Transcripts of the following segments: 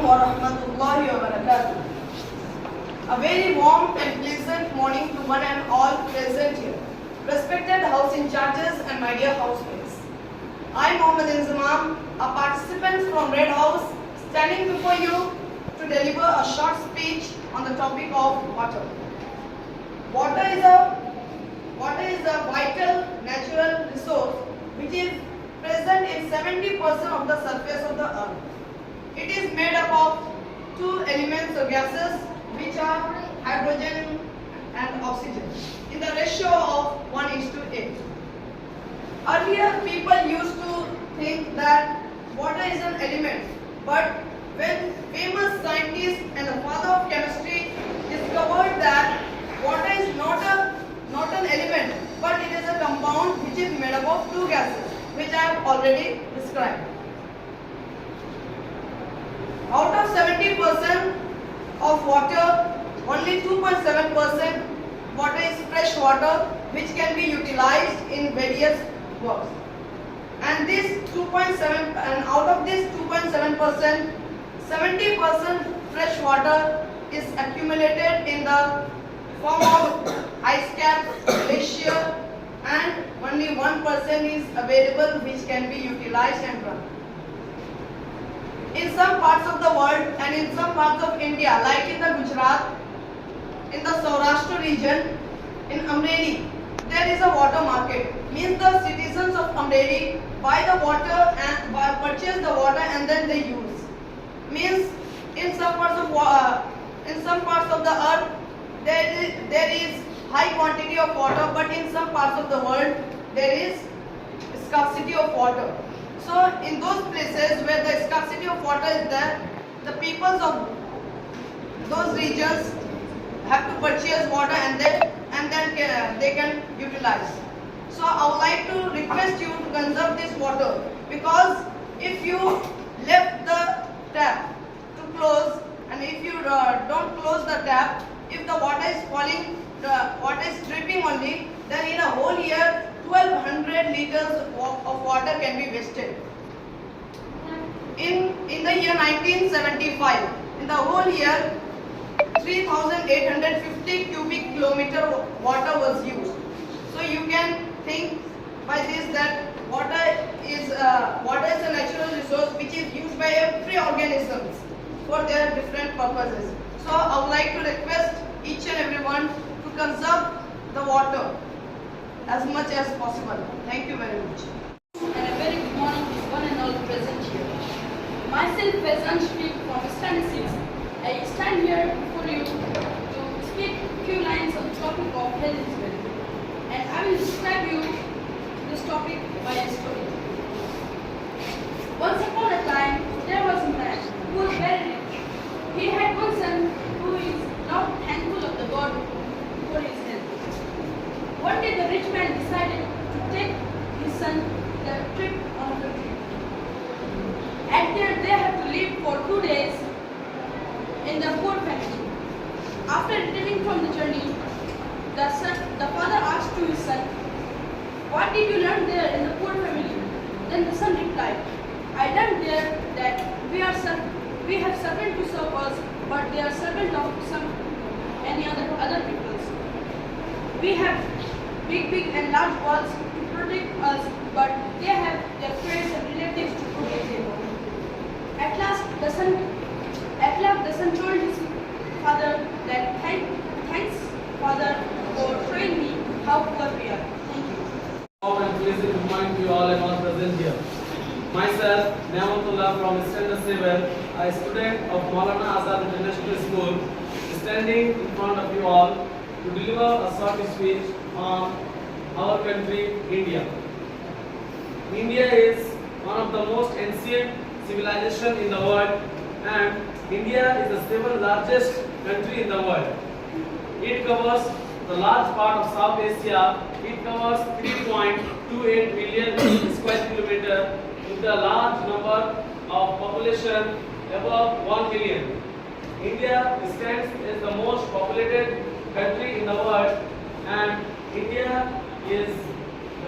alaikum wa rahmatullahi wa barakatuh. A very warm and pleasant morning to one and all present here. Respected house in charges and my dear housemates. I, Mohammed Inzamam, a participant from Red House, standing before you to deliver a short speech on the topic of water. Water is a vital natural resource which is present in 70% of the surface of the earth. It is made up of two elements or gases which are hydrogen and oxygen in the ratio of 1:8. Earlier people used to think that water is an element, but when famous scientist and the father of chemistry discovered that water is not an element, but it is a compound which is made up of two gases, which I have already described. Out of 70% of water, only 2.7% water is fresh water, which can be utilized in various works. And out of this 2.7%, 70% fresh water is accumulated in the form of ice cap, glacier, and only 1% is available which can be utilized and run. In some parts of the world and in some parts of India, like in the Gujarat, in the Saurashtra region, in Amreli, there is a water market. Means the citizens of Amreli buy the water and purchase the water and then they use. Means in some parts of the earth there is high quantity of water, but in some parts of the world there is scarcity of water. So in those places where the scarcity of water is there, the peoples of those regions have to purchase water and then they can utilize. So I would like to request you to conserve this water, because if you left the tap to close and if you don't close the tap, if the water is falling, the water is dripping only, then in a whole year 1200 liters of water can be wasted. In the year 1975, in the whole year 3850 cubic kilometer water was used. So you can think by this that water is a natural resource which is used by every organism for their different purposes. So I would like to request each and everyone to conserve the water as much as possible. Thank you very much. And a very good morning to one and all present here. Myself is Anshri from Standard 6. I stand here before you to speak few lines on the topic of health is wealth. And I will describe you this topic by a story. Once upon a time, there was a man who was very rich. He had one son who is not thankful of the God for his health. One day the rich man decided to take his son the trip on a trip. At there they had to live for 2 days in the poor family. After returning from the journey, the father asked to his son, "What did you learn there in the poor family?" Then the son replied, "I learned there that we have servants to serve us, but they are servants of any other peoples. We have big and large walls to protect us, but they have their friends and relatives to protect them." At last the son told his father that thanks father for showing me how poor we are. Thank you. I'm pleased to remind you all about present here. Myself, Namatullah from Standard 7, a student of Maulana Azad International School, standing in front of you all to deliver a short speech on our country, India. India is one of the most ancient civilizations in the world, and India is the 7th largest country in the world. It covers the large part of South Asia. It covers 3.28 million square kilometer with a large number of population above 1 million. India stands as the most populated country in the world, and India is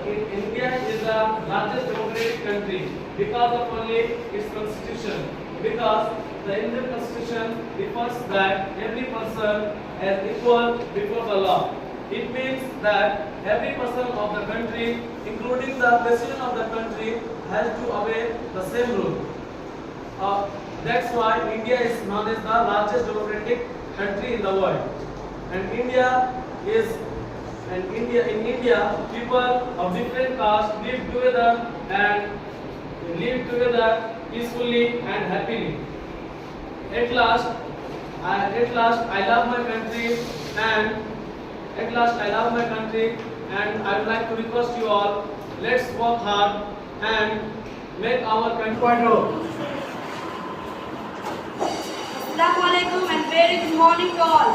the largest democratic country because of only its constitution, because the Indian Constitution refers that every person is equal before the law. It means that every person of the country, including the president of the country, has to obey the same rule. That's why India is known as the largest democratic country in the world. And in India, people of different castes live together peacefully and happily. At last, I love my country, and I would like to request you all, let's work hard and make our country. Assalamu alaikum and very good morning to all.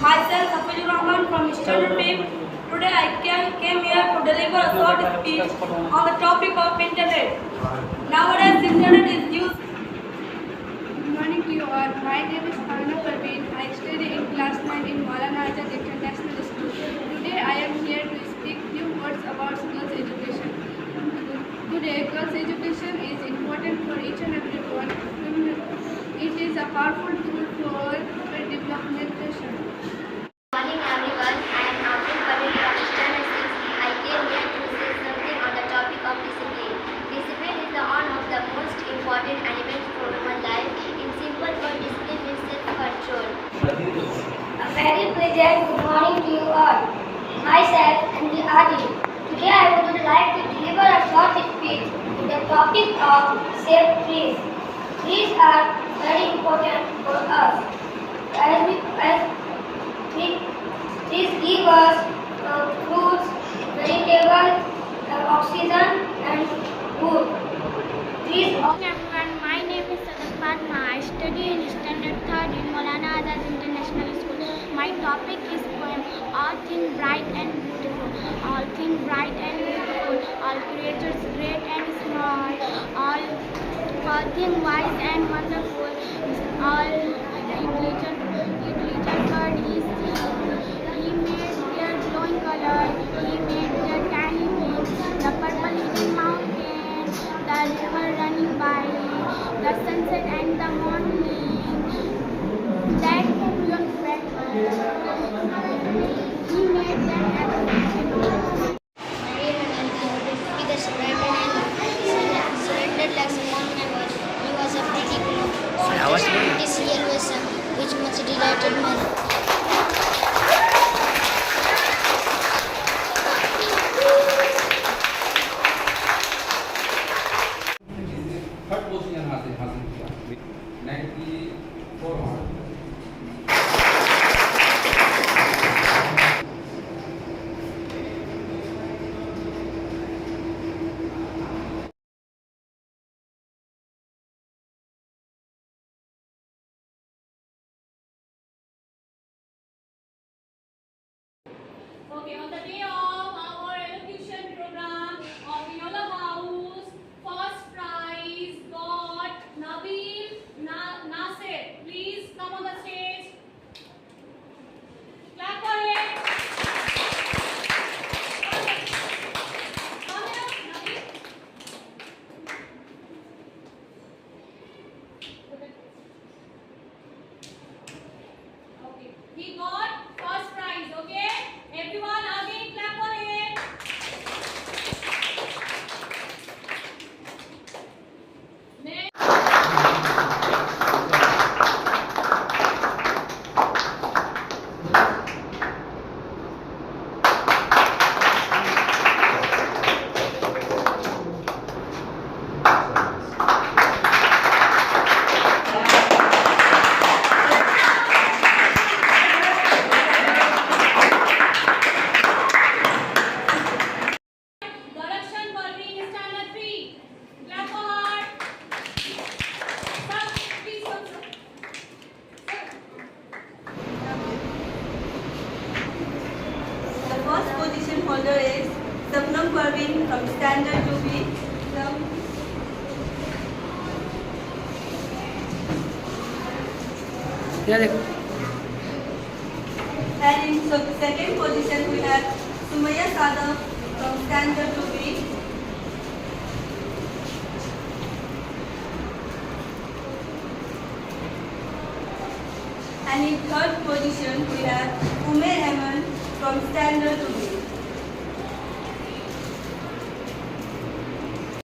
Myself, Hafizur Rahman from Standard 5. Today I came here to deliver a short speech on the topic of internet. Nowadays, internet is used. Good morning to you all. My name is Haruna Parveen. I study in class 9 in Maulana Azad International School. Today I am here to speak few words about girls' education. Today, girls' education is important for each and everyone. It is a powerful tool for developmentation. Good morning everyone, I am Abdul Karim from Standard 6. I came here to say something on the topic of discipline. Discipline is one of the most important elements for human life. In simple words, discipline means self-control. A very pleasant good morning to you all. Myself and the Adi. Today I would like to deliver a short speech on the topic of save trees. Trees are very important for us. Trees give us fruits, vegetables, oxygen and food. Trees Everyone, my name is Sadat Fatma. I study in Standard 3rd in Maulana Azad International School. My topic is poem, all things bright and beautiful, all things bright and beautiful, all creatures great and small, all things wise and wonderful, all intelligent bird is he made their glowing color, he made their tiny wings, the purple hidden mountain, the river running by, the sunset and the morning, that pure red he made them everything. surrendered like someone never. He was a pretty girl. This yellow sun, which much delighted me. Third position हासिल किया 94 marks. Okay, on the day of our elocution program of Yola House, first prize got Nabil Nasir. Please come on the stage. Clap for him. Come here, Nabil. Okay, he got first prize. Okay, everyone again clap for him. Next. Direction for being standard 3. Clap for her. Sir, please come, sir. The first position holder is Sapnam Parveen from Standard 2B. And in second position we have Sumaya Sadam from Standard 2B. And in third position, we have Umair Ahmed from Standard 2.